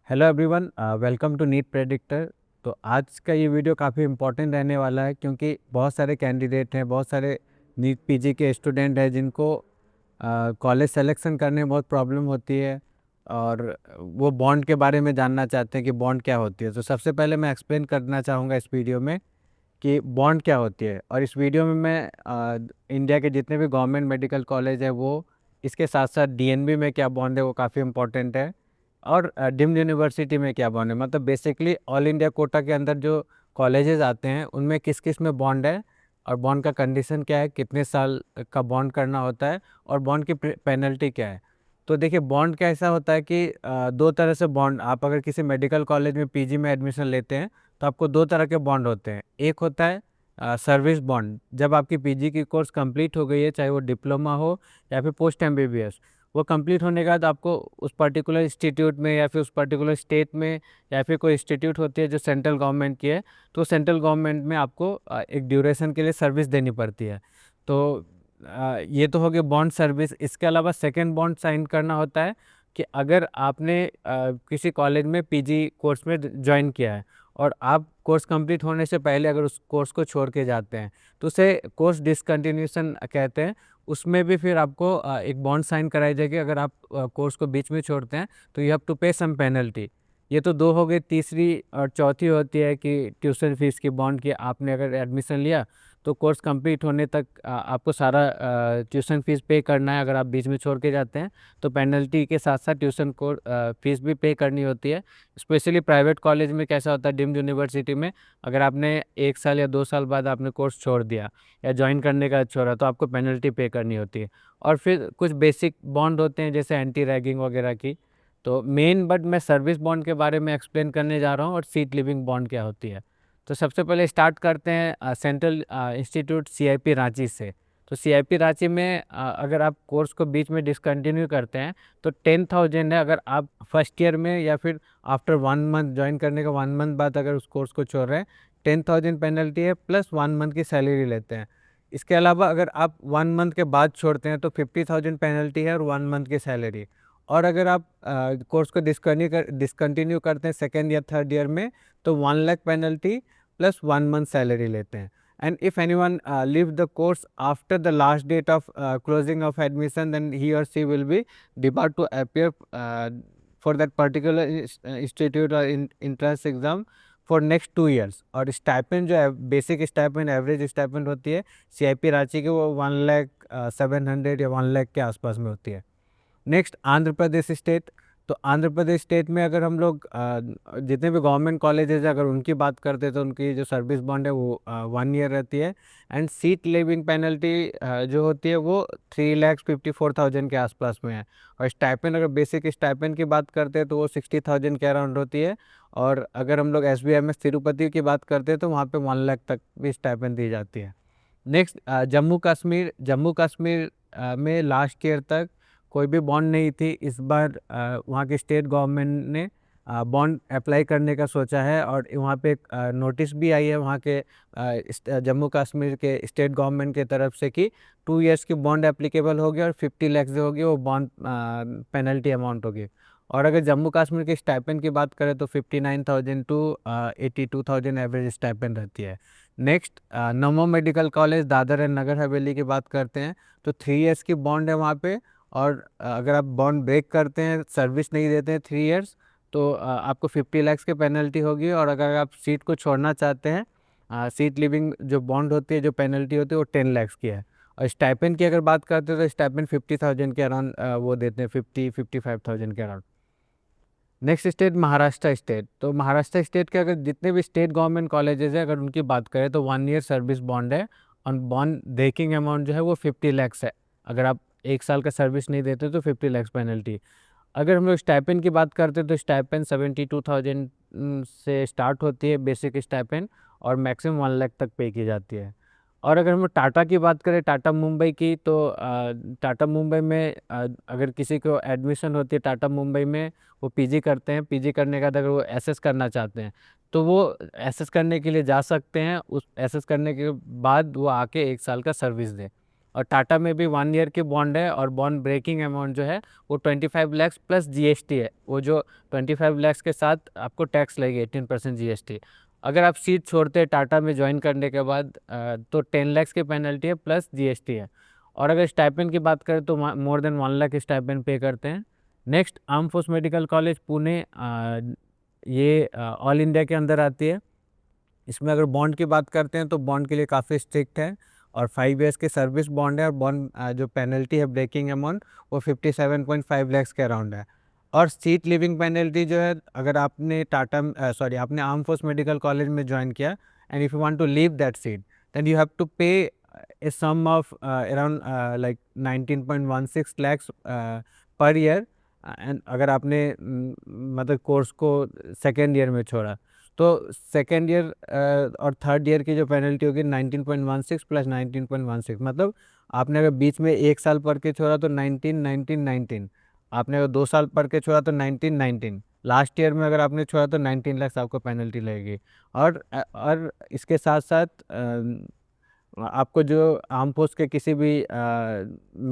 Hello everyone, welcome to NEET predictor. तो आज का ये वीडियो काफ़ी इम्पोर्टेंट रहने वाला है क्योंकि बहुत सारे कैंडिडेट हैं, बहुत सारे नीट पीजी के स्टूडेंट हैं जिनको कॉलेज सिलेक्शन करने में बहुत प्रॉब्लम होती है और वो बॉन्ड के बारे में जानना चाहते हैं कि बॉन्ड क्या होती है। तो सबसे पहले मैं एक्सप्लेन करना चाहूँगा इस वीडियो में कि बॉन्ड क्या होती है। और इस वीडियो में मैं इंडिया के जितने भी गवर्नमेंट मेडिकल कॉलेज है वो, इसके साथ साथ डीएनबी में क्या बॉन्ड है वो काफ़ी इंपॉर्टेंट है, और डीम्ड यूनिवर्सिटी में क्या बॉन्ड है, मतलब बेसिकली ऑल इंडिया कोटा के अंदर जो कॉलेजेस आते हैं उनमें किस किस में बॉन्ड है और बॉन्ड का कंडीशन क्या है, कितने साल का बॉन्ड करना होता है और बॉन्ड की पेनल्टी क्या है। तो देखिए, बॉन्ड का ऐसा होता है कि दो तरह से बॉन्ड, आप अगर किसी मेडिकल कॉलेज में पीजी में एडमिशन लेते हैं तो आपको दो तरह के बॉन्ड होते हैं। एक होता है सर्विस बॉन्ड, जब आपकी पीजी की कोर्स कंप्लीट हो गई है, चाहे वो डिप्लोमा हो या फिर पोस्ट एमबीबीएस, वो कंप्लीट होने के बाद आपको उस पर्टिकुलर इंस्टीट्यूट में या फिर उस पर्टिकुलर स्टेट में या फिर कोई इंस्टीट्यूट होती है जो सेंट्रल गवर्नमेंट की है, तो सेंट्रल गवर्नमेंट में आपको एक ड्यूरेशन के लिए सर्विस देनी पड़ती है। तो ये तो हो गया बॉन्ड सर्विस। इसके अलावा सेकेंड बॉन्ड साइन करना होता है कि अगर आपने किसी कॉलेज में पीजी कोर्स में ज्वाइन किया है और आप कोर्स कंप्लीट होने से पहले अगर उस कोर्स को छोड़ के जाते हैं तो उसे कोर्स डिसकंटिन्यूशन कहते हैं। उसमें भी फिर आपको एक बॉन्ड साइन कराई जाएगी। अगर आप कोर्स को बीच में छोड़ते हैं तो यू हैव टू पे सम पेनल्टी। ये तो दो हो गई। तीसरी और चौथी होती है कि ट्यूशन फीस की बॉन्ड की। आपने अगर एडमिशन लिया तो कोर्स कंप्लीट होने तक आपको सारा ट्यूशन फीस पे करना है। अगर आप बीच में छोड़ के जाते हैं तो पेनल्टी के साथ साथ ट्यूशन को फीस भी पे करनी होती है। स्पेशली प्राइवेट कॉलेज में कैसा होता है, डीम्ड यूनिवर्सिटी में अगर आपने 1 साल या 2 साल बाद आपने कोर्स छोड़ दिया या ज्वाइन करने का छोड़ा तो आपको पेनल्टी पे करनी होती है। और फिर कुछ बेसिक बॉन्ड होते हैं जैसे एंटी रैगिंग वगैरह की। तो मेन बट मैं सर्विस बॉन्ड के बारे में एक्सप्लेन करने जा रहा हूँ और सीट लिविंग बॉन्ड क्या होती है। तो सबसे पहले स्टार्ट करते हैं सेंट्रल इंस्टीट्यूट सीआईपी रांची से। तो सीआईपी रांची में अगर आप कोर्स को बीच में डिसकंटिन्यू करते हैं तो 10,000 है। अगर आप फर्स्ट ईयर में या फिर आफ्टर 1 मंथ ज्वाइन करने का 1 मंथ बाद अगर उस कोर्स को छोड़ रहे हैं, 10,000 पेनल्टी है प्लस 1 मंथ की सैलरी लेते हैं। इसके अलावा अगर आप 1 मंथ के बाद छोड़ते हैं तो 50,000 पेनल्टी है और 1 मंथ की सैलरी। और अगर आप कोर्स को डिसकंटिन्यू करते हैं सेकेंड या थर्ड ईयर में तो 1 lakh penalty plus 1 month salary लेते हैं। And if anyone leave the course after the last date of closing of admission, then he or she will be debarred to appear for that particular institute or entrance exam for next 2 years। और stipend जो है, basic stipend, average stipend होती है CIP Ranchi के, वो 1,07,000 या 1 लाख के आसपास में होती है। Next, Andhra Pradesh state. तो आंध्र प्रदेश स्टेट में अगर हम लोग जितने भी गवर्नमेंट कॉलेजेस अगर उनकी बात करते हैं तो उनकी जो सर्विस बॉन्ड है वो 1 ईयर रहती है। एंड सीट लिविंग पेनल्टी जो होती है वो 3,54,000 के आसपास में है। और स्टाइपेंड, अगर बेसिक स्टाइपेंड की बात करते हैं तो वो 60,000 के अराउंड होती है। और अगर हम लोग SBMS तिरुपति की बात करते हैं तो वहाँ पे 1 लाख तक भी स्टाइपेंड दी जाती है। नेक्स्ट, जम्मू कश्मीर। जम्मू कश्मीर में लास्ट ईयर तक कोई भी बॉन्ड नहीं थी। इस बार वहाँ के स्टेट गवर्नमेंट ने बॉन्ड अप्लाई करने का सोचा है और वहाँ पे एक नोटिस भी आई है वहाँ के जम्मू कश्मीर के स्टेट गवर्नमेंट के तरफ से कि 2 इयर्स की बॉन्ड एप्लीकेबल होगी और 50 लाख जो होगी वो बॉन्ड पेनल्टी अमाउंट होगी। और अगर जम्मू कश्मीर के स्टाइपेंड की बात करें तो 59,000 टू 82,000 एवरेज स्टाइपेंड रहती है। Next, NaMo medical college Dadar and Nagar Haveli की बात करते हैं तो 3 इयर्स की बॉन्ड है वहाँ पे। और अगर आप बॉन्ड ब्रेक करते हैं, सर्विस नहीं देते हैं 3 इयर्स, तो आपको 50 लाख की पेनल्टी होगी। और अगर आप सीट को छोड़ना चाहते हैं, सीट लिविंग जो बॉन्ड होती है, जो पेनल्टी होती है वो 10 लाख की है। और स्टाइपेंड की अगर बात करते हैं तो स्टाइपेंड 50,000 के अराउंड वो देते हैं, 55,000 के around. Next state, Maharashtra state. तो महाराष्ट्र स्टेट के अगर जितने भी स्टेट गवर्नमेंट कॉलेजेस हैं अगर उनकी बात करें तो 1 ईयर सर्विस बॉन्ड है और बॉन्ड ब्रेकिंग अमाउंट जो है वो 50 लाख है। अगर आप 1 साल का सर्विस नहीं देते तो 50 लाख पेनल्टी। अगर हम लोग स्टाइपेंड की बात करते हैं तो स्टाइपेंड 72,000 से स्टार्ट होती है बेसिक स्टाइपेंड और मैक्सिमम 1 लाख तक पे की जाती है। और अगर हम टाटा की बात करें, टाटा मुंबई की, तो टाटा मुंबई में अगर किसी को एडमिशन होती है टाटा मुंबई में, वो पीजी करते हैं। पीजी करने के बाद अगर वो एसएस करना चाहते हैं तो वो एसएस करने के लिए जा सकते हैं। उस एसएस करने के बाद वो आके 1 साल का सर्विस दें। और टाटा में भी 1 ईयर की बॉन्ड है और बॉन्ड ब्रेकिंग अमाउंट जो है वो 25 लाख प्लस जीएसटी है। वो जो 25 लाख के साथ आपको टैक्स लगेगी 18% जीएसटी। अगर आप सीट छोड़ते हैं टाटा में ज्वाइन करने के बाद तो 10 लाख की पेनल्टी है प्लस जीएसटी है। और अगर स्टाइपेंड की बात करें तो मोर देन 1 लाख स्टाइपेंड पे करते हैं। Next arm force medical college Pune, ये ऑल इंडिया के अंदर आती है। इसमें अगर बॉन्ड की बात करते हैं तो बॉन्ड के लिए काफ़ी स्ट्रिक्ट है और 5 ईयर्स की सर्विस बॉन्ड है और बॉन्ड जो पेनल्टी है ब्रेकिंग अमाउंट वो 57.5 लाख के अराउंड है। और सीट लिविंग पेनल्टी जो है, अगर आपने आपने आर्म फोर्स मेडिकल कॉलेज में ज्वाइन किया and if you want to leave that seat then you have to pay a sum of around like 19.16 lakhs पर ईयर। एंड अगर आपने मतलब कोर्स को सेकेंड ईयर में छोड़ा तो सेकेंड ईयर और थर्ड ईयर की जो पेनल्टी होगी 19.16 प्लस 19.16, मतलब आपने अगर बीच में 1 साल पढ़ के छोड़ा तो 19 आपने अगर 2 साल पढ़ के छोड़ा तो 19 लास्ट ईयर में अगर आपने छोड़ा तो 19 लाख आपको पेनल्टी लगेगी। और इसके साथ साथ आपको जो आर्म फोर्स के किसी भी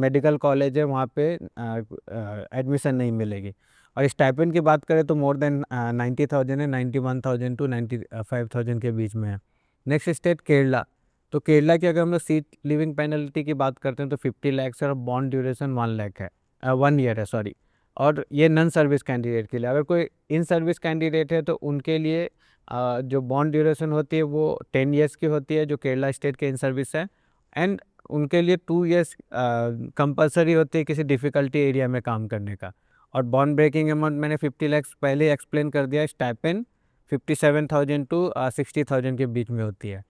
मेडिकल कॉलेज है वहाँ पे एडमिशन नहीं मिलेगी। और स्टाइपेंड की बात करें तो मोर देन 90,000 है, 91,000 टू 95,000 के बीच में है। Next state Kerala. तो केरला की अगर हम लोग सीट लिविंग पेनल्टी की बात करते हैं तो 50 लाख है और बॉन्ड ड्यूरेशन 1 लाख है, 1 ईयर है सॉरी। और ये नॉन सर्विस कैंडिडेट के लिए, अगर कोई इन सर्विस कैंडिडेट है तो उनके लिए जो बॉन्ड ड्यूरेशन होती है वो 10 ईयर्स की होती है जो केरला स्टेट के इन सर्विस है। एंड उनके लिए 2 ईयर्स कंपलसरी होती है किसी डिफ़िकल्टी एरिया में काम करने का। और बॉन्ड ब्रेकिंग अमाउंट मैंने 50 लाख पहले एक्सप्लेन कर दिया है। स्टाइपेंड 57,000 टू 60,000 के बीच में होती है।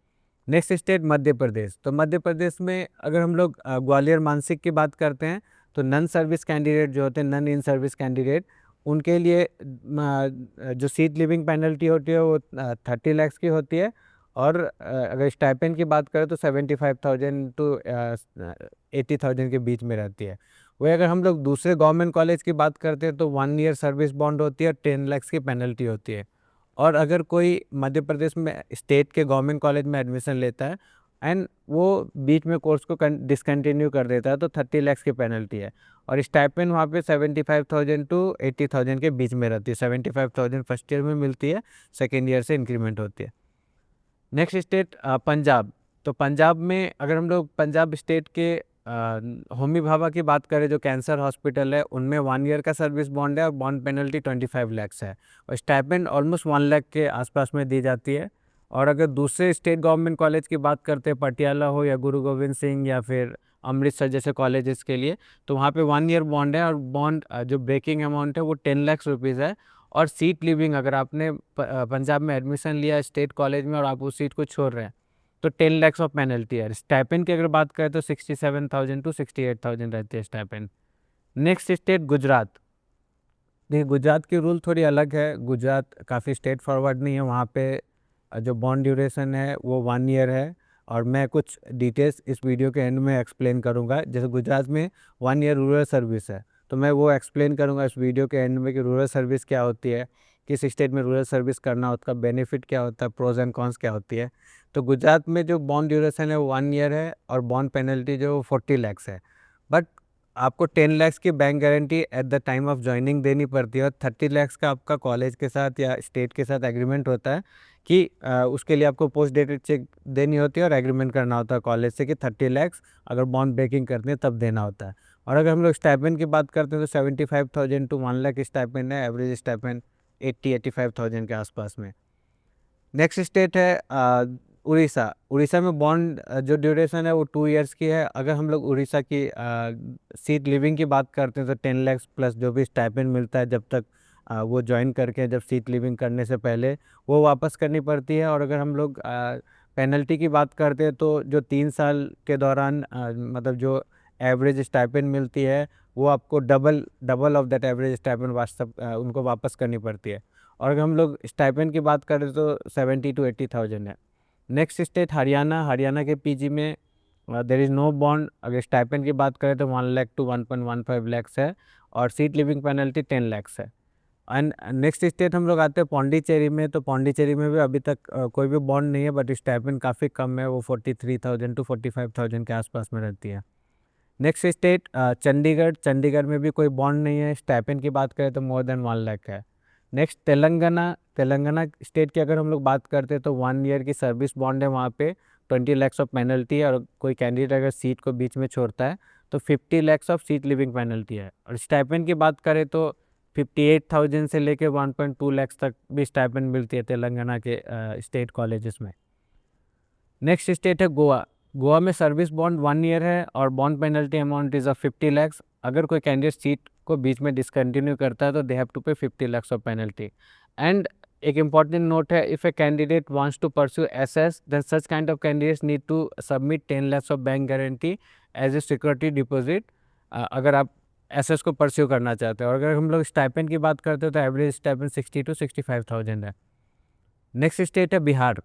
Next state Madhya Pradesh. तो मध्य प्रदेश में अगर हम लोग ग्वालियर मानसिक की बात करते हैं तो नॉन सर्विस कैंडिडेट जो होते हैं, नॉन इन सर्विस कैंडिडेट, उनके लिए जो सीट लिविंग पेनल्टी होती है वो 30 लाख की होती है। और अगर स्टाइपेंड की बात करें तो 75,000 टू 80,000 के बीच में रहती है। वही अगर हम लोग दूसरे गवर्नमेंट कॉलेज की बात करते हैं तो 1 ईयर सर्विस बॉन्ड होती है, 10 लाख की पेनल्टी होती है। और अगर कोई मध्य प्रदेश में स्टेट के गवर्नमेंट कॉलेज में एडमिशन लेता है एंड वो बीच में कोर्स को डिसकंटिन्यू कर देता है तो 30 लाख की पेनल्टी है। और स्टाइपेंड वहाँ पे 75,000 टू 80,000 के बीच में रहती है। 75,000 फर्स्ट ईयर में मिलती है, सेकेंड ईयर से इंक्रीमेंट होती है। Next state Punjab. तो पंजाब में अगर हम लोग पंजाब स्टेट के होमी भाभा की बात करें जो कैंसर हॉस्पिटल है, उनमें 1 ईयर का सर्विस बॉन्ड है और बॉन्ड पेनल्टी 25 लाख है और स्टाइपेंड ऑलमोस्ट 1 लाख के आसपास में दी जाती है। और अगर दूसरे स्टेट गवर्नमेंट कॉलेज की बात करते हैं, पटियाला हो या गुरु गोविंद सिंह या फिर अमृतसर जैसे कॉलेजेस के लिए, तो वहाँ पे 1 ईयर बॉन्ड है और बॉन्ड जो ब्रेकिंग अमाउंट है वो 10 लाख रुपीज़ है। और सीट लिविंग, अगर आपने पंजाब में एडमिशन लिया स्टेट कॉलेज में और आप उस सीट को छोड़ रहे हैं तो 10 लाख ऑफ पेनल्टी है। स्टाइपेंड की अगर बात करें तो 67,000 टू 68,000 रहती है स्टाइपेंड। Next state Gujarat. देखिए गुजरात की रूल थोड़ी अलग है। गुजरात काफ़ी स्ट्रेट फॉरवर्ड नहीं है। वहाँ पे जो बॉन्ड ड्यूरेशन है वो 1 ईयर है और मैं कुछ डिटेल्स इस वीडियो के एंड में एक्सप्लेन करूँगा। जैसे गुजरात में 1 ईयर रूरल सर्विस है तो मैं वो एक्सप्लेन करूँगा इस वीडियो के एंड में कि रूरल सर्विस क्या होती है, किस स्टेट में रूरल सर्विस करना, उसका बेनिफिट क्या होता है, प्रोज एंड कॉन्स क्या होती है। तो गुजरात में जो बॉन्ड ड्यूरेशन है वो 1 ईयर है और बॉन्ड पेनल्टी जो 40 लाख है। बट आपको 10 लाख की bank guarantee eight the time of joining देनी पड़ती है और 30 लाख का आपका कॉलेज के साथ या स्टेट के साथ एग्रीमेंट होता है कि उसके लिए आपको पोस्ट डेटेड चेक देनी होती है और एग्रीमेंट करना होता है कॉलेज से कि 30 लाख अगर बॉन्ड ब्रेकिंग करते हैं तब देना होता है। और अगर हम लोग स्टाइपेंड की बात करते हैं तो 75,000 टू 1 लाख स्टाइपेंड है, एवरेज स्टाइपेंड 80-85,000 के आसपास में। नेक्स्ट स्टेट है उड़ीसा। उड़ीसा में बॉन्ड जो ड्यूरेशन है वो 2 ईयर्स की है। अगर हम लोग उड़ीसा की सीट लिविंग की बात करते हैं तो 10 लाख प्लस जो भी स्टाइपेंड मिलता है जब तक वो ज्वाइन करके, जब सीट लिविंग करने से पहले, वो वापस करनी पड़ती है। और अगर हम लोग पेनल्टी की बात करते हैं तो जो 3 साल के दौरान मतलब जो एवरेज स्टाइपेंड मिलती है वो आपको double of that average stipend उनको वापस करनी पड़ती है। और अगर हम लोग स्टाइपेंड की बात करें तो 70 टू 80,000 है। Next state Haryana. हरियाणा के पीजी में देयर इज़ नो बॉन्ड। अगर स्टाइपेंड की बात करें तो 1 लाख टू 1.15 लाख है और सीट लिविंग पेनल्टी 10 लाख है। एंड नेक्स्ट स्टेट हम लोग आते हैं पौंडीचेरी में। तो पौंडीचेरी में भी अभी तक कोई भी बॉन्ड नहीं है बट स्टाइपेंड काफ़ी कम है, वो 43,000 टू 45,000 के आसपास में रहती है। Next state Chandigarh. चंडीगढ़ में भी कोई बॉन्ड नहीं है। स्टाइपेंड की बात करें तो मोर देन 1 लाख है। नेक्स्ट तेलंगाना। तेलंगाना स्टेट की अगर हम लोग बात करते हैं तो 1 ईयर की सर्विस बॉन्ड है वहाँ पे, 20 lakhs ऑफ पेनल्टी है, और कोई कैंडिडेट अगर सीट को बीच में छोड़ता है तो 50 lakhs of seat leaving penalty है। और स्टाइपेंड की बात करें तो 58,000 से लेके 1.2 lakhs तक भी स्टाइपेंड मिलती है तेलंगाना के स्टेट कॉलेजेस में। नेक्स्ट स्टेट है गोवा। गोवा में सर्विस बॉन्ड 1 ईयर है और bond penalty amount is of 50 lakhs। अगर कोई कैंडिडेट सीट को बीच में डिसकंटिन्यू करता है तो they have to pay 50 lakhs of penalty. And एक इम्पॉर्टेंट नोट है, if a candidate wants to pursue SS then such kind of candidates need to submit 10 lakhs of bank guarantee as a security deposit, अगर आप SS को pursue करना चाहते हैं। और अगर हम लोग स्टाइपेंड की बात करते हैं तो एवरेज स्टाइपेंड 60 to 65,000 है। नेक्स्ट स्टेट है बिहार।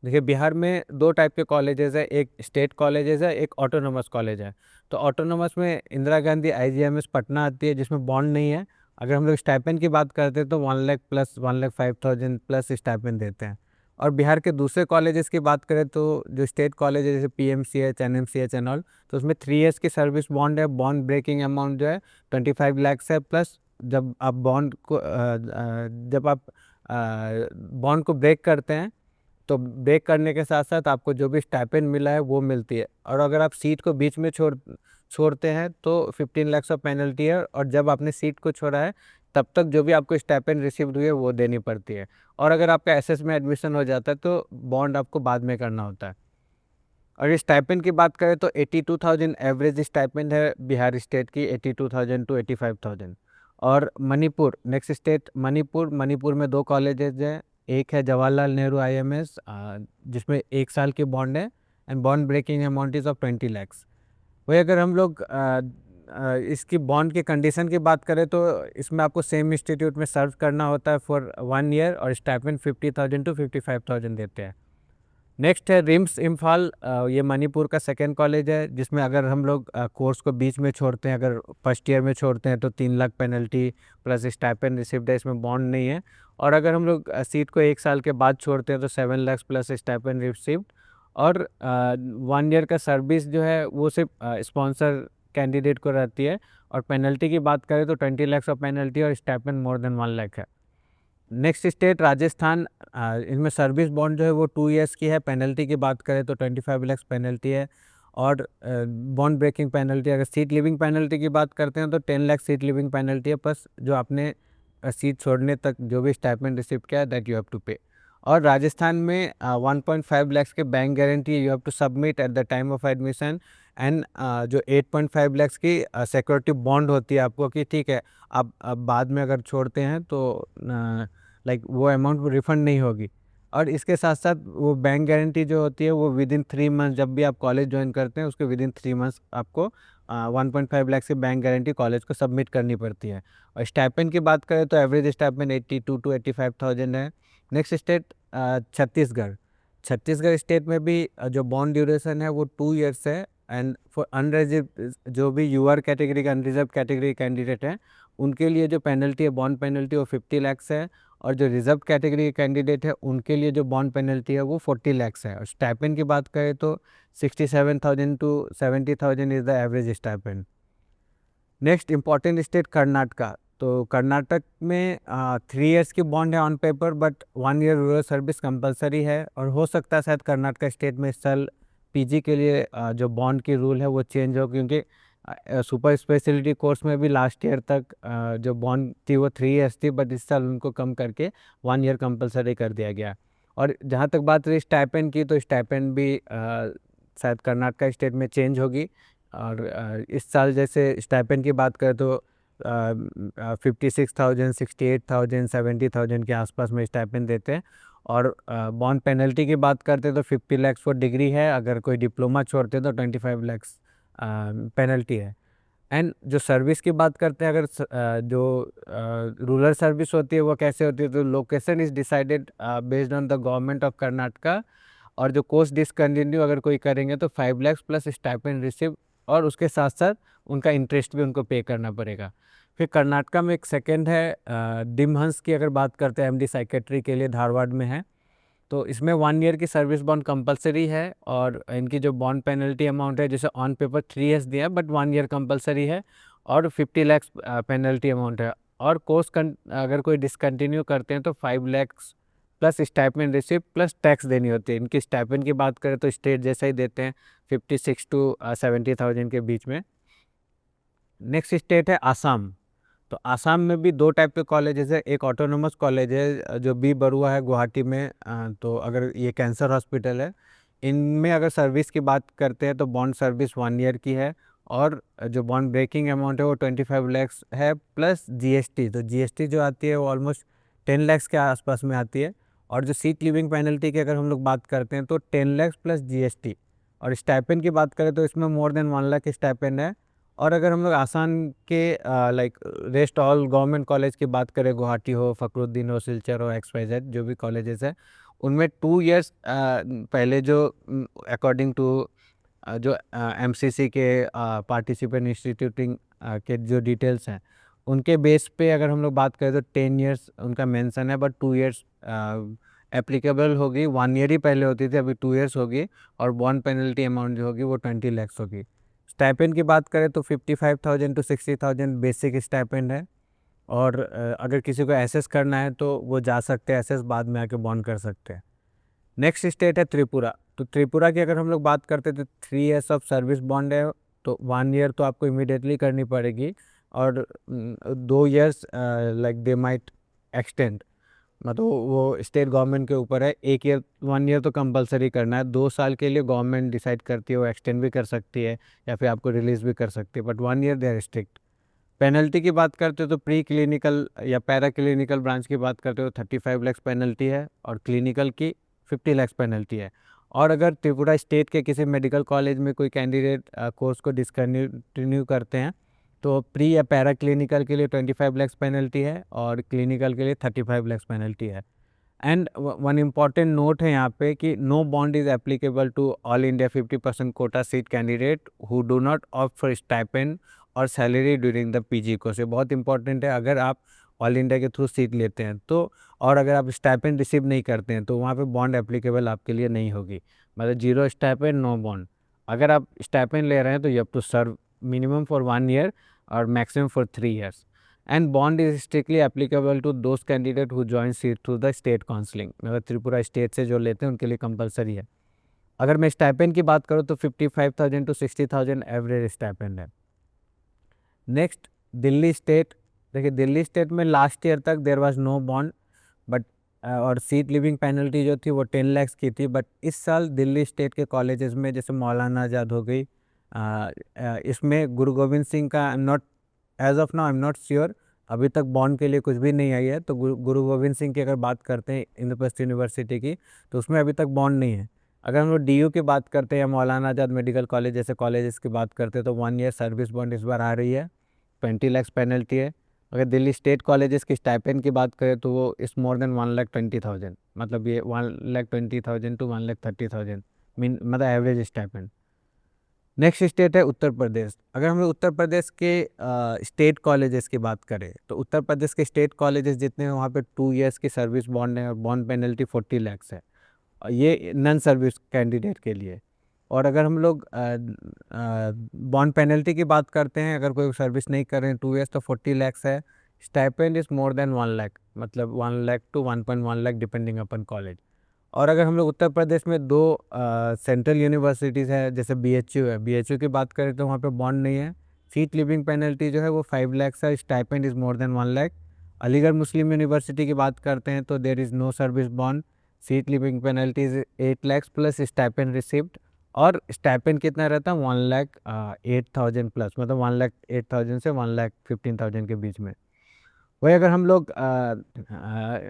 देखिए बिहार में दो टाइप के कॉलेजेस है, एक स्टेट कॉलेजेस है, एक ऑटोनोमस कॉलेज है। तो ऑटोनोमस में इंदिरा गांधी आईजीएमएस पटना आती है जिसमें बॉन्ड नहीं है। अगर हम लोग स्टाइपेंड की बात करते हैं तो 1 लाख प्लस 1,05,000 प्लस स्टाइपेंड देते हैं। और बिहार के दूसरे कॉलेजेस की बात करें तो जो स्टेट कॉलेज है जैसे पीएमसीएच, एनएमसीएच एंड ऑल, तो उसमें 3 ईयर्स की सर्विस बॉन्ड है। बॉन्ड ब्रेकिंग अमाउंट जो है 25 lakhs है, प्लस जब आप बॉन्ड को ब्रेक करते हैं तो ब्रेक करने के साथ साथ आपको जो भी स्टाइपेंड मिला है वो मिलती है। और अगर आप सीट को बीच में छोड़ते हैं तो 15 lakhs ऑफ पेनल्टी है, और जब आपने सीट को छोड़ा है तब तक जो भी आपको स्टाइपेंड रिसीव्ड हुई है वो देनी पड़ती है। और अगर आपका एसएस में एडमिशन हो जाता है तो बॉन्ड आपको बाद में करना होता है। और ये स्टाइपेंड की बात करें तो 82,000 एवरेज स्टाइपेंड है बिहार स्टेट की, 82,000 to 85,000। और मणिपुर, नेक्स्ट स्टेट मणिपुर। मणिपुर में दो कॉलेजेस हैं, एक है जवाहरलाल नेहरू आईएमएस जिसमें 1 साल की बॉन्ड है and bond breaking amount is of 20 lakhs। वही अगर हम लोग इसकी बॉन्ड की कंडीशन की बात करें तो इसमें आपको सेम इंस्टीट्यूट में सर्व करना होता है फॉर 1 ईयर, और स्टाइपेंड 50,000 to 55,000 देते हैं। नेक्स्ट है रिम्स इम्फाल। ये मणिपुर का सेकेंड कॉलेज है जिसमें अगर हम लोग कोर्स को बीच में छोड़ते हैं, अगर फर्स्ट ईयर में छोड़ते हैं तो 3 lakh penalty plus stipend received है, इसमें बॉन्ड नहीं है। और अगर हम लोग सीट को 1 साल के बाद छोड़ते हैं तो 7 lakhs प्लस स्टाइपेंड रिसिव्ड। और 1 ईयर का सर्विस जो है वो सिर्फ स्पॉन्सर कैंडिडेट को रहती है। और पेनल्टी की बात करें तो 20 lakhs ऑफ पेनल्टी और स्टाइपेंड मोर देन 1 लाख है। Next state Rajasthan. इनमें सर्विस बॉन्ड जो है वो 2 ईयर्स की है। पेनल्टी की बात करें तो 25 lakhs पेनल्टी है। और बॉन्ड ब्रेकिंग पेनल्टी, अगर सीट लिविंग पेनल्टी की बात करते हैं तो 10 लाख सीट लिविंग पेनल्टी है, प्लस जो आपने सीट छोड़ने तक जो भी स्टाइपेंड रिसीव किया that you have to pay. और राजस्थान में 1.5 lakhs के bank guarantee you have to submit at the time of admission. And जो 8.5 lakhs की सिक्योरिटी बॉन्ड होती है आपको कि ठीक है आप बाद में अगर छोड़ते हैं तो लाइक वो अमाउंट रिफ़ंड नहीं होगी। और इसके साथ साथ वो बैंक गारंटी जो होती है वो विदिन 3 मंथ्स, जब भी आप कॉलेज ज्वाइन करते हैं उसके विदिन 3 मंथ्स आपको 1.5 लाख की बैंक गारंटी कॉलेज को सबमिट करनी पड़ती है। और स्टाइपेंड की बात करें तो एवरेज स्टाइपेंड 82 to 85,000 है। Next state Chhattisgarh. Chhattisgarh state में भी जो बॉन्ड ड्यूरेशन है वो 2 ईयर्स है। एंड फॉर अनरिजर्व, जो भी यूआर कैटेगरी का अनरिजर्व कैटेगरी कैंडिडेट हैं उनके लिए जो पेनल्टी है बॉन्ड पेनल्टी वो 50 lakhs है। और जो रिजर्व कैटेगरी के कैंडिडेट है उनके लिए जो बॉन्ड पेनल्टी है वो 40 lakhs है। और स्टाइपेंड की बात करें तो 67,000 to 70,000 is the average stipend. Next important state Karnataka. तो कर्नाटक में 3 ईयर्स की बॉन्ड है on paper, but 1 year rural service compulsory है। और हो सकता है शायद कर्नाटका स्टेट में इस साल पीजी के लिए जो बॉन्ड की रूल है वो चेंज हो, क्योंकि सुपर स्पेशलिटी कोर्स में भी लास्ट ईयर तक जो बॉन्ड थी वो 3 ईयर्स थी, बट इस साल उनको कम करके 1 ईयर कंपलसरी कर दिया गया। और जहाँ तक बात रही स्टाइपेंड की, तो स्टाइपेंड भी शायद कर्नाटका स्टेट में चेंज होगी। और इस साल जैसे स्टाइपेंड की बात करें तो 56,000, 68,000, 70,000 के आसपास में स्टाइपेंड देते हैं। और बॉन्ड पेनल्टी की बात करते हैं तो 50 lakhs फॉर डिग्री है, अगर कोई डिप्लोमा छोड़ते हैं तो 25 lakhs पेनल्टी है। एंड जो सर्विस की बात करते हैं, अगर जो रूरल सर्विस होती है वो कैसे होती है, तो location is decided based on the government of Karnataka. और जो कोर्स डिसकंटिन्यू अगर कोई करेंगे तो 5 lakhs प्लस स्टाइपेंड रिसीव, और उसके साथ साथ उनका इंटरेस्ट भी उनको पे करना पड़ेगा। फिर कर्नाटका में एक सेकंड है डिमहंस की, अगर बात करते हैं एमडी साइकेट्री के लिए धारवाड़ में है। तो इसमें 1 ईयर की सर्विस बॉन्ड कंपलसरी है और इनकी जो बॉन्ड पेनल्टी अमाउंट है, जैसे ऑन पेपर 3 ईयर्स दिया है बट 1 ईयर कंपलसरी है और 50 लैक्स पेनल्टी अमाउंट है। और कोर्स अगर कोई डिसकंटिन्यू करते हैं तो 5 lakhs plus stipend receipt plus tax देनी होती है। इनकी स्टाइपेंड की बात करें तो स्टेट जैसा ही देते हैं, 56 टू 70,000 के बीच में। नेक्स्ट स्टेट है आसाम। तो आसाम में भी 2 टाइप के कॉलेजेस है। एक ऑटोनोमस कॉलेज है जो बी बरुआ है गुवाहाटी में। तो अगर ये कैंसर हॉस्पिटल है, इनमें अगर सर्विस की बात करते हैं तो बॉन्ड सर्विस 1 ईयर की है और जो बॉन्ड ब्रेकिंग अमाउंट है वो 25 लैक्स है प्लस जीएसटी। तो जीएसटी जो आती है वो ऑलमोस्ट 10 लैक्स के आसपास में आती है। और जो सीट लिविंग पेनल्टी की अगर हम लोग बात करते हैं तो 10 लैक्स प्लस जीएसटी। और स्टाइपेंड की बात करें तो इसमें मोर देन 1 लाख स्टाइपेंड है। और अगर हम लोग आसाम के like rest all government college की बात करें, गुवाहाटी हो, फखरुद्दीन हो, सिलचर हो, XYZ जो भी कॉलेजेस है, उनमें 2 इयर्स पहले जो अकॉर्डिंग टू जो एमसीसी के पार्टिसिपेंट इंस्टीट्यूटिंग के जो डिटेल्स हैं, उनके बेस पे अगर हम लोग बात करें तो 10 इयर्स उनका मेंशन है बट 2 इयर्स एप्लीकेबल होगी। 1 ईयर ही पहले होती थी, अभी 2 इयर्स होगी। और बॉन्ड पेनल्टी अमाउंट जो होगी वो 20 लैक्स होगी। स्टाइपेंड की बात करें तो 55,000 टू 60,000 बेसिक स्टाइपेंड है। और अगर किसी को एसएस करना है तो वो जा सकते हैं, एसएस बाद में आके बॉन्ड कर सकते हैं। नेक्स्ट स्टेट है त्रिपुरा। तो त्रिपुरा की अगर हम लोग बात करते हैं तो 3 इयर्स ऑफ सर्विस बॉन्ड है। तो 1 ईयर तो आपको इमीडिएटली करनी पड़ेगी और 2 years like they might extend, मतलब वो स्टेट गवर्नमेंट के ऊपर है। 1 ईयर तो कंपलसरी करना है। 2 साल के लिए गवर्नमेंट डिसाइड करती है, वो एक्सटेंड भी कर सकती है या फिर आपको रिलीज़ भी कर सकती है, but 1 year they are strict. Penalty की बात करते हो तो प्री क्लिनिकल या पैरा क्लिनिकल ब्रांच की बात करते हो 35 लैक्स पेनल्टी है और क्लिनिकल की 50 लैक्स पेनल्टी है। और अगर त्रिपुरा स्टेट के किसी मेडिकल कॉलेज में कोई कैंडिडेट कोर्स को डिसकंटिन्यू करते हैं तो प्री या पैरा क्लिनिकल के लिए 25 लैक्स पेनल्टी है और क्लिनिकल के लिए 35 लैक्स पेनल्टी है। एंड वन इम्पॉर्टेंट नोट है यहाँ पे कि no bond is applicable to all India 50% quota seat candidate who do not opt for stipend और salary during the PG course. ये बहुत इंपॉर्टेंट है। अगर आप ऑल इंडिया के थ्रू सीट लेते हैं तो, और अगर आप स्टाइपेंड रिसीव नहीं करते हैं तो वहाँ पे बॉन्ड एप्लीकेबल आपके लिए नहीं होगी। मतलब 0 स्टाइपेंड नो बॉन्ड। अगर आप स्टाइपेंड ले रहे हैं तो you have to serve minimum for 1 year और maximum for 3 years. And bond is strictly applicable to those candidate who join seat through the state counselling. मतलब त्रिपुरा स्टेट से जो लेते हैं उनके लिए कंपलसरी है। अगर मैं स्टाइपेंड की बात करूँ तो 55,000 टू 60,000 एवरेज स्टाइपेंड है। Next Delhi state. देखिए दिल्ली स्टेट में लास्ट ईयर तक there was no bond but और सीट लिविंग पेनल्टी जो थी वो 10 लैक्स की थी। बट इस साल दिल्ली स्टेट के कॉलेजेस में जैसे मौलाना आज़ाद हो गई, इसमें गुरु गोविंद सिंह का not as of now I am not sure, अभी तक बॉन्ड के लिए कुछ भी नहीं आई है। तो गुरु गोविंद सिंह की अगर बात करते हैं इंद्रप्रस्थ यूनिवर्सिटी की तो उसमें अभी तक बॉन्ड नहीं है। अगर हम लोग DU की बात करते हैं या मौलाना आज़ाद मेडिकल कॉलेज जैसे कॉलेजेस की बात करते हैं तो 1 ईयर सर्विस बॉन्ड इस बार आ रही है, 20 लैक्स पेनल्टी है। अगर दिल्ली स्टेट कॉलेजेस की स्टाइपेंड की बात करें तो वो इस मोर देन 1,20,000, मतलब ये 1,20,000 टू 1,30,000 मीन मतलब एवरेज स्टाइपेंड। नेक्स्ट स्टेट है उत्तर प्रदेश। अगर हम लोग उत्तर प्रदेश के स्टेट कॉलेजेस की बात करें तो उत्तर प्रदेश के स्टेट कॉलेजेस जितने हैं वहाँ पे 2 इयर्स की सर्विस बॉन्ड है और बॉन्ड पेनल्टी 40 लैक्स है, और ये नॉन सर्विस कैंडिडेट के लिए। और अगर हम लोग बॉन्ड पेनल्टी की बात करते हैं, अगर कोई सर्विस नहीं कर रहे हैं 2 इयर्स तो 40 लैक्स है। Stipend is more than 1 lakh, मतलब 1 lakh to 1.1 lakh depending upon college. और अगर हम लोग उत्तर प्रदेश में 2 सेंट्रल यूनिवर्सिटीज़ है जैसे BHU है, BHU की बात करें तो वहाँ पे बॉन्ड नहीं है। सीट लिविंग पेनल्टी जो है वो 5 लैक्स है, stipend is more than 1 lakh. Aligarh Muslim University की बात करते हैं तो there is no service bond, seat leaving penalty is 8 lakhs plus stipend receipt. और स्टाइपेंड कितना रहता है 1,08,000 प्लस, मतलब 1,08,000 से 1,15,000 के बीच में। वही अगर हम लोग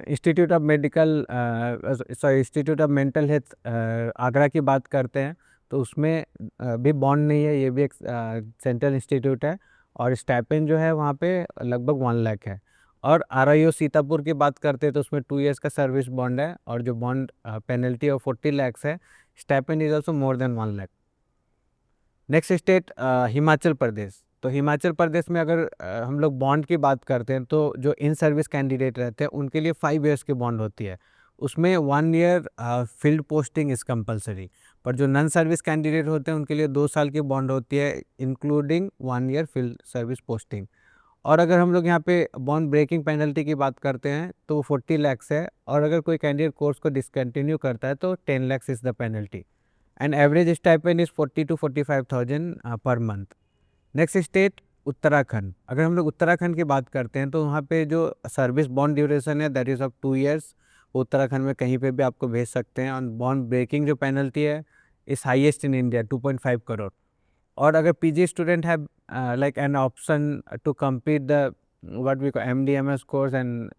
institute of medical sorry institute of mental health Agra की बात करते हैं तो उसमें भी बॉन्ड नहीं है, ये भी एक सेंट्रल इंस्टीट्यूट है और स्टाइपेंड जो है वहाँ पे लगभग 1 लाख है। और RIO सीतापुर की बात करते हैं तो उसमें 2 इयर्स का सर्विस बॉन्ड है और जो बॉन्ड पेनल्टी ऑफ 40 लैक्स है। Stipend is also more than 1 lakh. Next state Himachal Pradesh. तो हिमाचल प्रदेश में अगर हम लोग बॉन्ड की बात करते हैं तो जो इन सर्विस कैंडिडेट रहते हैं उनके लिए 5 इयर्स की बॉन्ड होती है। उसमें 1 year field posting is compulsory, पर जो नॉन सर्विस कैंडिडेट होते हैं उनके लिए 2 साल की बॉन्ड होती है including 1 year field service posting. और अगर हम लोग यहाँ पे बॉन्ड ब्रेकिंग पेनल्टी की बात करते हैं तो वो 40 लैक्स है, और अगर कोई कैंडिडेट कोर्स को डिसकंटिन्यू करता है तो 10 lakhs is the penalty, and average stipend is 40 to 45,000 per month. Next state Uttarakhand. अगर हम लोग उत्तराखंड की बात करते हैं तो वहाँ पे जो सर्विस बॉन्ड ड्यूरेशन है that is of 2 years. Uttarakhand में कहीं पे भी आपको भेज सकते हैं, और बॉन्ड ब्रेकिंग जो पेनल्टी है इस हाईएस्ट इन इंडिया 2.5 करोड़। और अगर PG student have like an option to complete the what we call MDMS course, and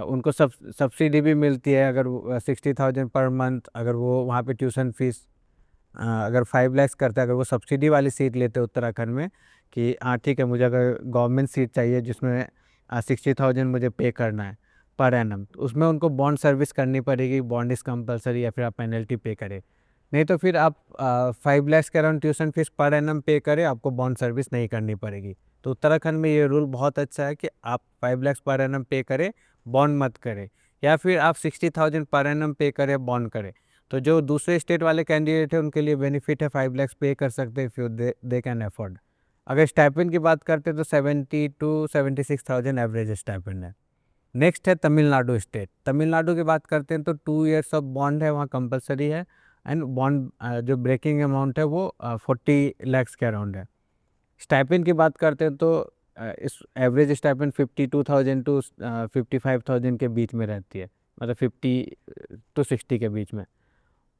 उनको सब्सिडी भी मिलती है अगर 60,000 पर मंथ, अगर वो वहाँ पे ट्यूशन फीस अगर 5 लैक्स करता है, अगर वो सब्सिडी वाली सीट लेते हैं उत्तराखंड में कि हाँ ठीक है, मुझे अगर गवर्नमेंट सीट चाहिए जिसमें 60,000 मुझे पे करना है पर एनम, तो उसमें उनको बॉन्ड सर्विस करनी पड़ेगी, बॉन्ड इज़ कंपलसरी, या फिर आप पेनल्टी पे करें। नहीं तो फिर आप 5 लैक्स के around tuition fees per annum पे करें, आपको बॉन्ड सर्विस नहीं करनी पड़ेगी। तो उत्तराखंड में ये रूल बहुत अच्छा है कि आप 5 लैक्स पर एनम पे करें, बॉन्ड मत करें, या फिर आप 60,000 पर एनम पे करें, बॉन्ड करें। तो जो दूसरे स्टेट वाले कैंडिडेट हैं उनके लिए बेनिफिट है, 5 लैक्स पे कर सकते हैं if you they can afford. अगर स्टाइपेंड की बात करते हैं तो 70 to 76,000 एवरेज स्टाइपेंड है। नेक्स्ट है तमिलनाडु स्टेट। तमिलनाडु की बात करते हैं तो 2 ईयर्स ऑफ बॉन्ड है, वहाँ कंपलसरी है, एंड बॉन्ड जो ब्रेकिंग अमाउंट है वो 40 लैक्स के अराउंड है। स्टाइपेंड की बात करते हैं तो इस एवरेज स्टाइपेंड 52,000 to 55,000 के बीच में रहती है, मतलब 50 to 60 के बीच में।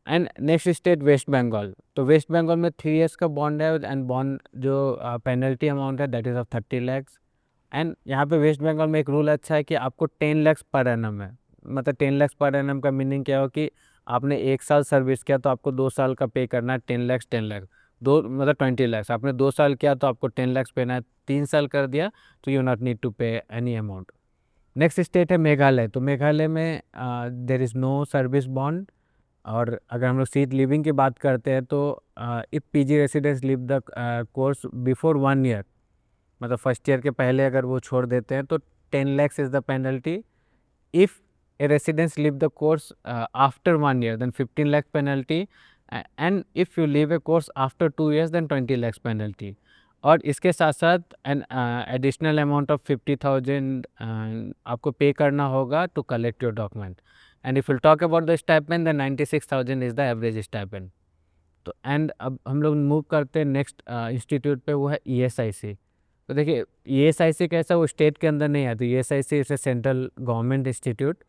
And next state West Bengal. तो वेस्ट बंगाल में 3 ईयर्स का बॉन्ड है, एंड बॉन्ड जो पेनल्टी अमाउंट है that is of 30 lakhs. And यहाँ पे वेस्ट बंगाल में एक रूल अच्छा है कि आपको 10 लैक्स पर एनम है, मतलब 10 लैक्स पर एनम का मीनिंग क्या हो कि आपने 1 साल सर्विस किया तो आपको 2 साल का पे करना है 10 लैक्स, दो मतलब 20 लैक्स। आपने 2 साल किया तो आपको 10 लैक्स पेना है, 3 साल कर दिया तो you not need to pay any amount. Next state है मेघालय। तो मेघालय में there is no service bond. और अगर हम लोग सीट लिविंग की बात करते हैं तो if PG residents leave the course before 1 year, मतलब फर्स्ट ईयर के पहले अगर वो छोड़ देते हैं तो 10 lakhs is the penalty. If a residents leave the course after 1 year then 15 lakhs penalty, and if you leave a course after 2 years then 20 lakhs penalty. और इसके साथ साथ एन एडिशनल अमाउंट ऑफ 50,000 आपको पे करना होगा to collect your document. And if will talk about the stipend then 96,000 is the average stipend. तो and अब हम लोग मूव करते हैं नेक्स्ट इंस्टीट्यूट पे, वो है ईएसआईसी। तो देखिए ईएसआईसी कैसा, वो स्टेट के अंदर नहीं आती, ESIC is a central government institute.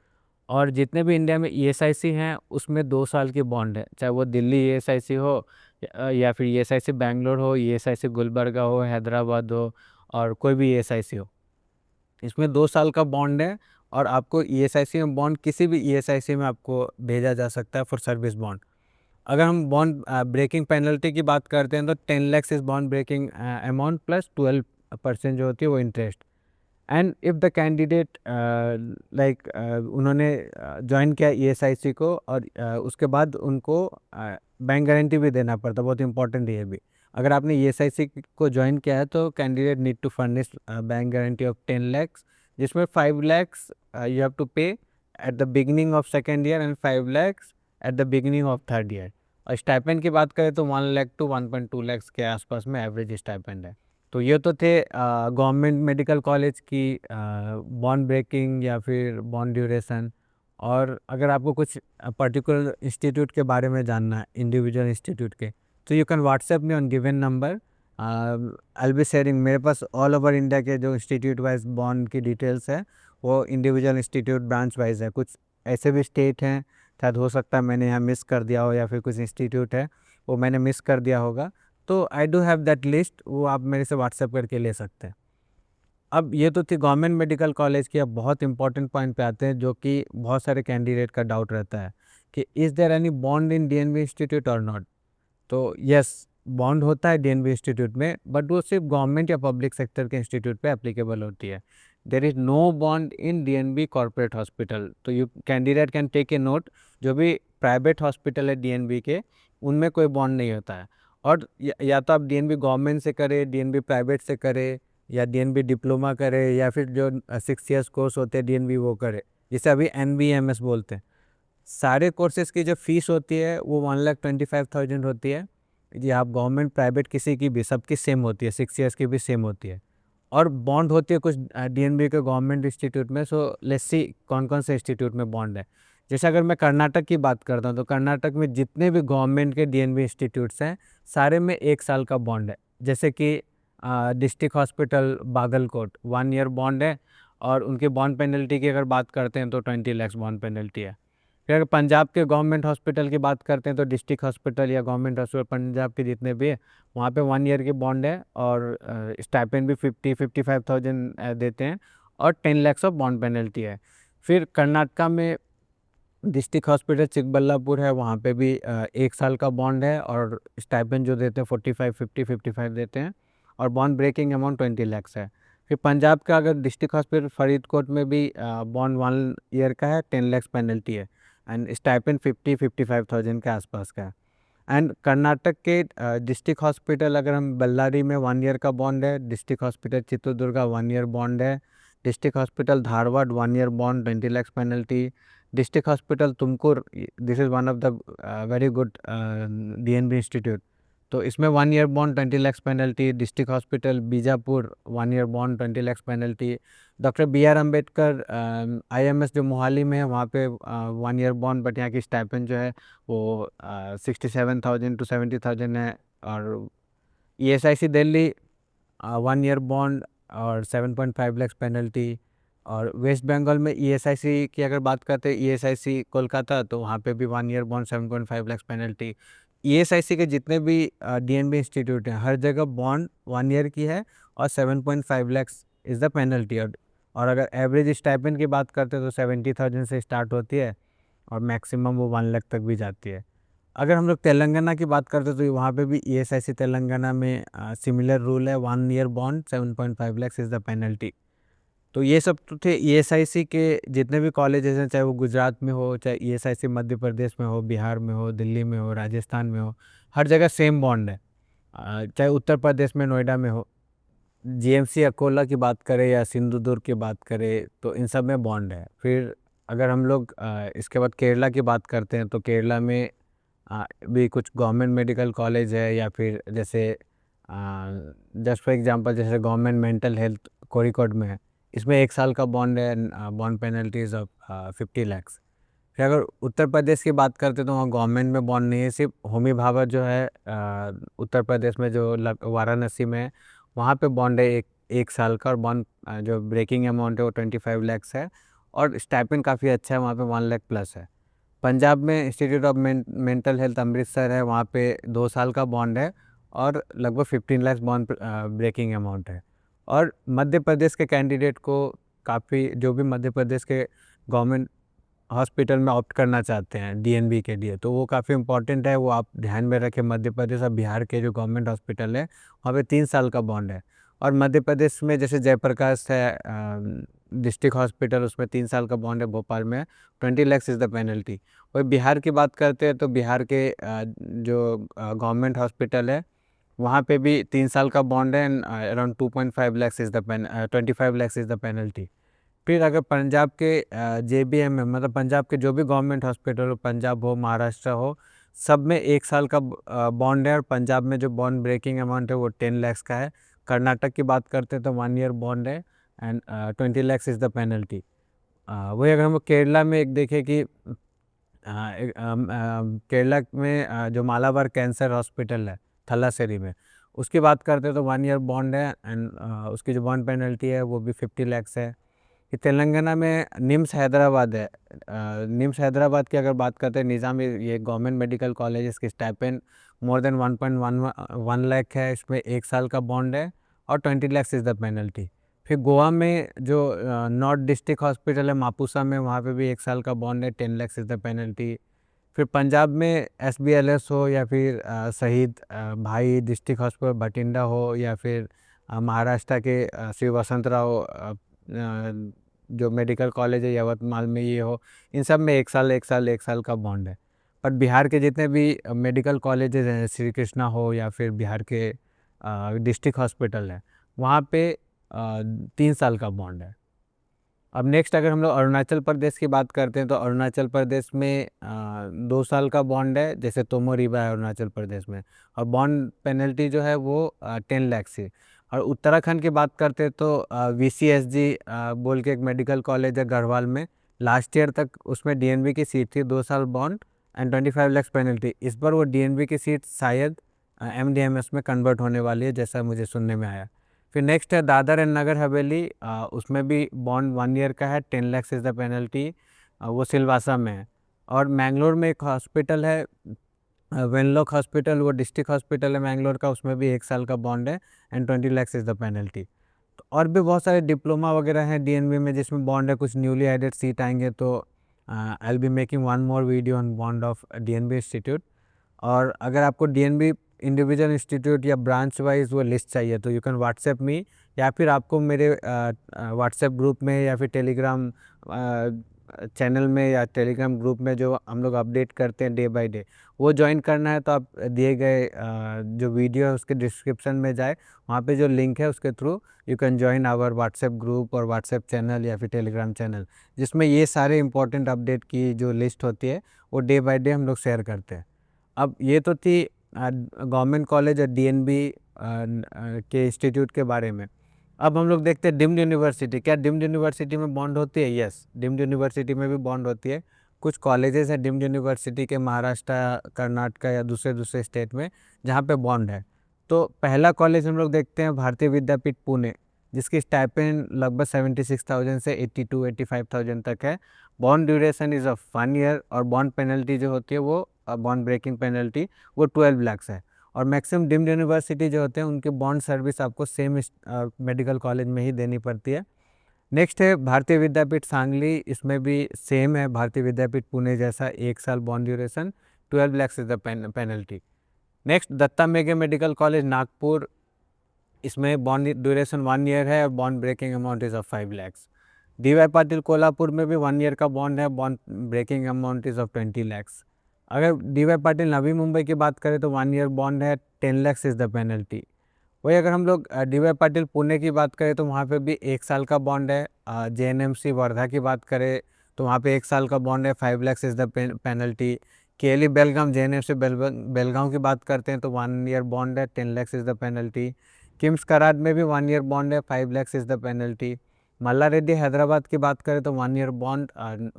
और जितने भी इंडिया में ईएसआईसी हैं उसमें 2 साल की बॉन्ड है, चाहे वो दिल्ली ईएसआईसी हो या फिर ईएसआईसी बैंगलोर हो, ईएसआईसी गुलबर्गा हो, हैदराबाद हो, और कोई भी ईएसआईसी हो, इसमें 2 साल का बॉन्ड है। और आपको ईएसआईसी में बॉन्ड किसी भी ईएसआईसी में आपको भेजा जा सकता है फॉर सर्विस बॉन्ड। अगर हम बॉन्ड ब्रेकिंग पेनल्टी की बात करते हैं तो 10 lakhs is bond breaking amount plus 12% जो होती है वो interest. And if the candidate like उन्होंने ज्वाइन किया ईएसआईसी को, और उसके बाद उनको बैंक गारंटी भी देना पड़ता है, बहुत इंपॉर्टेंट है ये भी। अगर आपने ईएसआईसी को ज्वाइन किया है तो candidate need to furnish bank guarantee of 10 lakhs, जिसमें 5 lakhs you have to pay at the beginning of second year and 5 lakhs at the beginning of third year. और स्टाइपेंड की बात करें तो 1 लाख to 1.2 लैक्स के आसपास में एवरेज स्टाइपेंड है। तो ये तो थे गवर्नमेंट मेडिकल कॉलेज की बॉन्ड ब्रेकिंग या फिर बॉन्ड ड्यूरेशन। और अगर आपको कुछ पर्टिकुलर इंस्टीट्यूट के बारे में जानना है, इंडिविजुअल इंस्टीट्यूट के, तो you can WhatsApp me on given number. I will be sharing, मेरे पास ऑल ओवर इंडिया के जो इंस्टीट्यूट वाइज बॉन्ड की डिटेल्स है वो इंडिविजुअल इंस्टीट्यूट ब्रांच वाइज है। कुछ ऐसे भी स्टेट हैं, शायद हो सकता है मैंने यहाँ मिस कर दिया हो, या फिर कुछ इंस्टीट्यूट है वो मैंने मिस कर दिया होगा, तो I do have that list, वो आप मेरे से व्हाट्सएप करके ले सकते हैं। अब ये तो थी गवर्नमेंट मेडिकल कॉलेज की। अब बहुत इंपॉर्टेंट पॉइंट पे आते हैं जो कि बहुत सारे कैंडिडेट का डाउट रहता है कि is there any bond in DNB institute और नॉट। तो यस, बॉन्ड होता है डीएनबी इंस्टीट्यूट में, बट वो सिर्फ गवर्नमेंट या पब्लिक सेक्टर के इंस्टीट्यूट पे एप्लीकेबल होती है। There is no bond in DNB corporate hospital. तो you candidate can take a note, जो भी प्राइवेट हॉस्पिटल है डीएनबी के, उनमें कोई बॉन्ड नहीं होता है। और या तो आप डीएनबी गवर्नमेंट से करें, डीएनबी प्राइवेट से करें, या डीएनबी डिप्लोमा करे, या फिर जो 6 ईयर्स कोर्स होते हैं डीएनबी वो करे, जिसे अभी NBMS बोलते हैं। सारे कोर्सेज की जो फीस होती है वो 1,25,000 होती है। जी, आप गवर्नमेंट प्राइवेट किसी की भी, सबकी सेम होती है, 6 ईयर्स की भी सेम होती है। और बॉन्ड होती है कुछ DNB के गवर्नमेंट इंस्टीट्यूट में। सो लेट्स सी कौन कौन से इंस्टीट्यूट में बॉन्ड है। जैसे अगर मैं कर्नाटक की बात करता हूँ तो कर्नाटक में जितने भी गवर्नमेंट के DNB इंस्टीट्यूट्स हैं सारे में 1 साल का बॉन्ड है। जैसे कि district hospital Bagalkot 1 year bond है, और उनकी बॉन्ड पेनल्टी की अगर बात करते हैं तो 20 लाख बॉन्ड पेनल्टी है। फिर अगर पंजाब के गवर्नमेंट हॉस्पिटल की बात करते हैं तो डिस्ट्रिक्ट हॉस्पिटल या गवर्नमेंट हॉस्पिटल पंजाब के जितने भी है वहाँ पे 1 ईयर की बॉन्ड है, और स्टाइपेंड भी 55,000 देते हैं, और 10 लाख ऑफ बॉन्ड पेनल्टी है। फिर कर्नाटका में डिस्ट्रिक्ट हॉस्पिटल चिकबल्लापुर है, वहाँ पे भी 1 साल का बॉन्ड है, और स्टाइपेंड जो देते हैं 55 देते हैं, और बॉन्ड ब्रेकिंग अमाउंट 20 लाख है। फिर पंजाब का अगर डिस्ट्रिक्ट हॉस्पिटल फरीदकोट में भी बॉन्ड 1 ईयर का है, 10 लाख पेनल्टी है, एंड स्टाइपेंड 55,000 के आसपास का है। एंड कर्नाटक के डिस्ट्रिक्ट हॉस्पिटल अगर हम बल्लारी में 1 ईयर का बॉन्ड है, district hospital Chitradurga 1 year bond है, district hospital Dharwad 1 year bond 20 lakh penalty, district hospital Tumkur, this is one of the very good DNB institute, तो इसमें 1 year bond 20 lakh penalty. District hospital Bijapur 1 year bond 20 lakh penalty. Doctor BR Ambedkar IMS जो मोहाली में है वहाँ पे 1 year bond, but यहाँ की स्टाइपेंड जो है वो 67,000 to 70,000 है। और ESIC दिल्ली 1 ईयर बॉन्ड और 7.5 लाख पेनल्टी। और वेस्ट बंगाल में ESIC की अगर बात करते हैं, ESIC कोलकाता, तो वहाँ पे भी 1 year bond 7.5 lakh penalty. ESIC के जितने भी DNB इंस्टीट्यूट हैं हर जगह बॉन्ड 1 ईयर की है, और 7.5 लैक्स इज़ द पेनल्टी। और अगर एवरेज स्टाइपेंड की बात करते हैं तो 70,000 से स्टार्ट होती है, और मैक्सिमम वो 1 लाख तक भी जाती है। अगर हम लोग तेलंगाना की बात करते हैं तो वहाँ पे भी ESIC तेलंगाना में सिमिलर रूल है, 1 year bond 7.5 lakhs is the penalty. तो ये सब तो थे ESIC के जितने भी कॉलेजेस हैं, चाहे वो गुजरात में हो, चाहे ESIC मध्य प्रदेश में हो, बिहार में हो, दिल्ली में हो, राजस्थान में हो, हर जगह सेम बॉन्ड है। चाहे उत्तर प्रदेश में नोएडा में हो, GMC अकोला की बात करें या सिंधुदुर्ग की बात करें, तो इन सब में बॉन्ड है। फिर अगर हम लोग इसके बाद केरला की बात करते हैं तो केरला में भी कुछ गवर्नमेंट मेडिकल कॉलेज है, या फिर जैसे जस्ट फॉर एग्जांपल जैसे गवर्नमेंट मेंटल हेल्थ कोरिकोड में है, इसमें 1 साल का बॉन्ड है, बॉन्ड पेनल्टीज ऑफ 50 लैक्स। फिर अगर उत्तर प्रदेश की बात करते तो वहाँ गवर्नमेंट में बॉन्ड नहीं है, सिर्फ होमी भाभा जो है उत्तर प्रदेश में जो वाराणसी में है, वहाँ पे बॉन्ड है 1 साल का, और बॉन्ड जो ब्रेकिंग अमाउंट है वो 25 लैक्स है, और स्टाइपेंड काफ़ी अच्छा है, वहाँ पे 1 लाख प्लस है। पंजाब में institute of mental health Amritsar है, वहाँ पे 2 साल का बॉन्ड है, और लगभग 15 लाख बॉन्ड ब्रेकिंग अमाउंट है। और मध्य प्रदेश के कैंडिडेट को काफ़ी, जो भी मध्य प्रदेश के गवर्नमेंट हॉस्पिटल में ऑप्ट करना चाहते हैं DNB के लिए, तो वो काफ़ी इंपॉर्टेंट है, वो आप ध्यान में रखें। मध्य प्रदेश और बिहार के जो गवर्नमेंट हॉस्पिटल है वहाँ पे 3 साल का बॉन्ड है। और मध्य प्रदेश में जैसे जयप्रकाश है डिस्ट्रिक्ट हॉस्पिटल, उसमें 3 साल का बॉन्ड है, भोपाल में 20 लैक्स इज़ द पेनल्टी। वही बिहार की बात करते हैं तो बिहार के जो गवर्नमेंट हॉस्पिटल है वहाँ पे भी 3 साल का बॉन्ड है, and around 2.5 lakhs is the 25 lakhs is the penalty. फिर अगर पंजाब के JBM में, मतलब पंजाब के जो भी गवर्नमेंट हॉस्पिटल हो, पंजाब हो, महाराष्ट्र हो, सब में 1 साल का बॉन्ड है, और पंजाब में जो बॉन्ड ब्रेकिंग अमाउंट है वो 10 लैक्स का है। कर्नाटक की बात करते हैं तो 1 ईयर बॉन्ड है, and 20 lakhs is the penalty. वही अगर हम केरला में एक देखें कि केरला में जो मालाबार कैंसर हॉस्पिटल है थलासेरी में, उसकी बात करते हैं तो 1 ईयर बॉन्ड है, एंड उसकी जो बॉन्ड पेनल्टी है वो भी 50 लैक्स है। कि तेलंगाना में निम्स हैदराबाद है, निम्स हैदराबाद की अगर बात करते हैं, निज़ाम ये गवर्नमेंट मेडिकल कॉलेज, इसकी स्टाइपेंड मोर देन 1.1 लाख है, इसमें 1 साल का बॉन्ड है, और 20 लैक्स इज़ द पेनल्टी। फिर गोवा में जो नॉर्थ डिस्ट्रिक्ट हॉस्पिटल है मापुसा में, वहाँ पे भी 1 साल का बॉन्ड है, 10 लैक्स इज़ द पेनल्टी। फिर पंजाब में SBLS हो, या फिर शहीद भाई डिस्ट्रिक्ट हॉस्पिटल भटिंडा हो, या फिर महाराष्ट्र के श्री वसंतराव जो मेडिकल कॉलेज है यवतमाल में ये हो, इन सब में 1 साल का बॉन्ड है। पर बिहार के जितने भी मेडिकल कॉलेजेस हैं, श्री कृष्णा हो या फिर बिहार के डिस्ट्रिक्ट हॉस्पिटल है, वहाँ पे 3 साल का बॉन्ड है। अब नेक्स्ट अगर हम लोग अरुणाचल प्रदेश की बात करते हैं तो अरुणाचल प्रदेश में 2 साल का बॉन्ड है, जैसे तोमो रिबा है अरुणाचल प्रदेश में, और बॉन्ड पेनल्टी जो है वो 10 लाख से। और उत्तराखंड की बात करते हैं तो VCSG बोल के एक मेडिकल कॉलेज है गढ़वाल में, लास्ट ईयर तक उसमें DNB की सीट थी, 2 साल बॉन्ड एंड 25 लाख पेनल्टी। इस बार वो DNB की सीट शायद MDMS में कन्वर्ट होने वाली है, जैसा मुझे सुनने में आया। फिर नेक्स्ट है दादर एंड नगर हवेली, उसमें भी बॉन्ड 1 ईयर का है, 10 लाख इज़ द पेनल्टी, वो सिलवासा में है। और मैंगलोर में एक हॉस्पिटल है वेनलॉक हॉस्पिटल, वो डिस्ट्रिक्ट हॉस्पिटल है मैंगलोर का, उसमें भी 1 साल का बॉन्ड है and 20 lakh is the penalty. तो और भी बहुत सारे डिप्लोमा वगैरह हैं DNB में जिसमें बॉन्ड है, कुछ न्यूली एडेड सीट आएंगे तो I will be making one more video on bond of DNB institute. और अगर आपको DNB इंडिविजुअल इंस्टीट्यूट या ब्रांच वाइज वो लिस्ट चाहिए तो यू कैन व्हाट्सएप मी, या फिर आपको मेरे व्हाट्सएप ग्रुप में या फिर टेलीग्राम चैनल में या टेलीग्राम ग्रुप में जो हम लोग अपडेट करते हैं डे बाय डे, वो ज्वाइन करना है तो आप दिए गए जो वीडियो है उसके डिस्क्रिप्शन में जाए, वहाँ पे जो लिंक है उसके through you can join our WhatsApp group और व्हाट्सएप चैनल या फिर टेलीग्राम चैनल, जिसमें ये सारे इंपॉर्टेंट अपडेट की जो लिस्ट होती है वो डे बाय डे हम लोग शेयर करते हैं। अब ये तो थी गवर्नमेंट कॉलेज और DNB के इंस्टीट्यूट के बारे में। अब हम लोग देखते हैं डीम्ड यूनिवर्सिटी, क्या डीम्ड यूनिवर्सिटी में बॉन्ड होती है? यस, डीम्ड यूनिवर्सिटी में भी बॉन्ड होती है। कुछ कॉलेजेस हैं डीम्ड यूनिवर्सिटी के महाराष्ट्र, कर्नाटक या दूसरे दूसरे स्टेट में जहाँ पे बॉन्ड है। तो पहला कॉलेज हम लोग देखते हैं भारतीय विद्यापीठ पुणे, जिसकी स्टाइपेंड लगभग 76,000 से 82-85,000 तक है। Bond duration is of 1 year, और बॉन्ड पेनल्टी जो होती है वो बॉन्ड ब्रेकिंग पेनल्टी वो 12 लाख है। और मैक्सिमम डीम्ड यूनिवर्सिटी जो होते हैं उनके बॉन्ड सर्विस आपको सेम मेडिकल कॉलेज में ही देनी पड़ती है। नेक्स्ट है भारतीय विद्यापीठ सांगली, इसमें भी सेम है भारतीय विद्यापीठ पुणे जैसा, 1 साल bond duration, 12 lakh is the penalty. Next Datta Meghe medical college Nagpur, इसमें बॉन्ड ड्यूरेशन 1 ईयर है और bond breaking amount is of 5 lakh. DY Patil Kolhapur में भी 1 ईयर का बॉन्ड है, bond breaking amount is of 20 lakh. अगर DY पाटिल नवी मुंबई की बात करें तो 1 ईयर बॉन्ड है, 10 लाख इज़ द पेनल्टी। वही अगर हम लोग DY पाटिल पुणे की बात करें तो वहाँ पे भी 1 साल का बॉन्ड है। JNMC वर्धा की बात करें तो वहाँ पे 1 साल का बॉन्ड है, 5 lakh is the penalty. KLE Belgaum JNMC बेलगाम की बात करते हैं तो 1 ईयर बॉन्ड है, 10 lakh is the penalty. KIMS Karad में भी 1 ईयर बॉन्ड है, 5 लाख इज़ द पेनल्टी। मल्ला रेड्डी हैदराबाद की बात करें तो 1 year bond,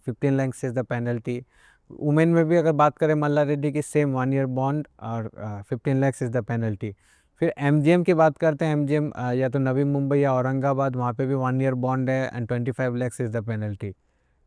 15 lakh is the penalty. Women में भी अगर बात करें मल्ला रेड्डी की, सेम 1 ईयर बॉन्ड और 15 लाख इज़ द पेनल्टी। फिर MGM की बात करते हैं, MGM या तो नवी मुंबई या औरंगाबाद, वहाँ पे भी 1 ईयर बॉन्ड है and 25 lakh is the penalty.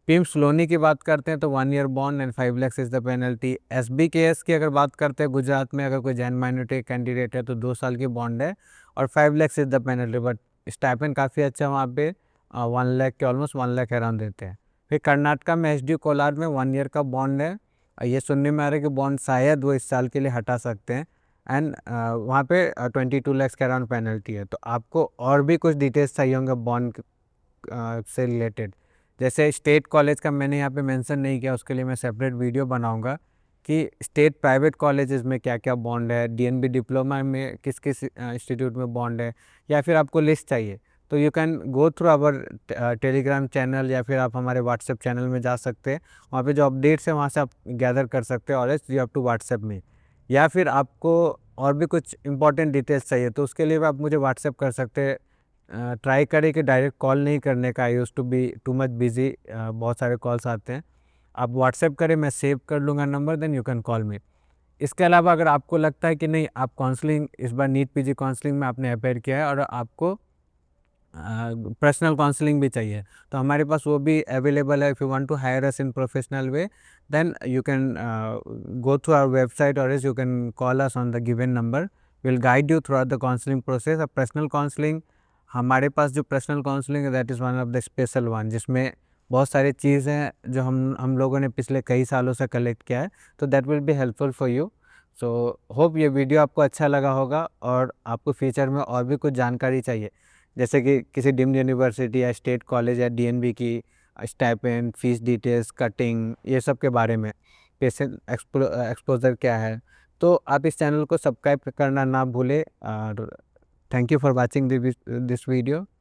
PIMS Loni की बात करते हैं तो 1 year bond and 5 lakh is the penalty. SBKS की अगर बात करते हैं गुजरात में, अगर कोई जैन माइनॉरिटी कैंडिडेट है तो 2 साल की बॉन्ड है और 5 lakh is the penalty, but stipend काफ़ी अच्छा वहाँ पे 1 लाख के ऑलमोस्ट 1 लाख अराउंड देते हैं। फिर कर्नाटका में SD कोलार में 1 ईयर का बॉन्ड है, ये सुनने में आ रहा है कि बॉन्ड शायद वो इस साल के लिए हटा सकते हैं एंड वहाँ पे 22 लाख के अराउंड पेनल्टी है। तो आपको और भी कुछ डिटेल्स चाहिए होंगे बॉन्ड से रिलेटेड, जैसे स्टेट कॉलेज का मैंने यहाँ पे मेंशन नहीं किया, उसके लिए मैं सेपरेट वीडियो बनाऊंगा कि स्टेट प्राइवेट कॉलेजेस में क्या क्या बॉन्ड है, DNB डिप्लोमा में किस किस इंस्टीट्यूट में बॉन्ड है, या फिर आपको लिस्ट चाहिए तो you can go through our Telegram channel, या फिर आप हमारे व्हाट्सएप चैनल में जा सकते हैं, वहाँ पे जो अपडेट्स है वहाँ से आप गैदर कर सकते हैं, और else you have to WhatsApp में। या फिर आपको और भी कुछ इंपॉर्टेंट डिटेल्स चाहिए तो उसके लिए भी आप मुझे व्हाट्सएप कर सकते हैं। ट्राई करें कि डायरेक्ट कॉल नहीं करने का, I use to be too much busy, बहुत सारे कॉल्स आते हैं। आप व्हाट्सएप करें, मैं सेव कर लूँगा number, then you can call me. इसके अलावा अगर आपको लगता है कि नहीं आप काउंसलिंग इस बार नीट PG काउंसलिंग में आपने अपेयर किया है और आपको पर्सनल काउंसलिंग भी चाहिए तो हमारे पास वो भी अवेलेबल है। If you want to hire us in professional way then you can go through our website और you can call us on the given number, will guide you throughout the counselling process. अब personal counselling, हमारे पास जो personal counselling है that is one of the special one, जिसमें बहुत सारी चीज़ हैं जो हम लोगों ने पिछले कई सालों से कलेक्ट किया है, तो that will be helpful for you. So hope ये वीडियो आपको अच्छा लगा होगा, और आपको फ्यूचर में और भी कुछ जानकारी चाहिए जैसे कि किसी डीम्ड यूनिवर्सिटी या स्टेट कॉलेज या DNB की स्टाइपेंड, फीस डिटेल्स, कटिंग, ये सब के बारे में, पेशेंट एक्सपोजर क्या है, तो आप इस चैनल को सब्सक्राइब करना ना भूलें। और thank you for watching this video.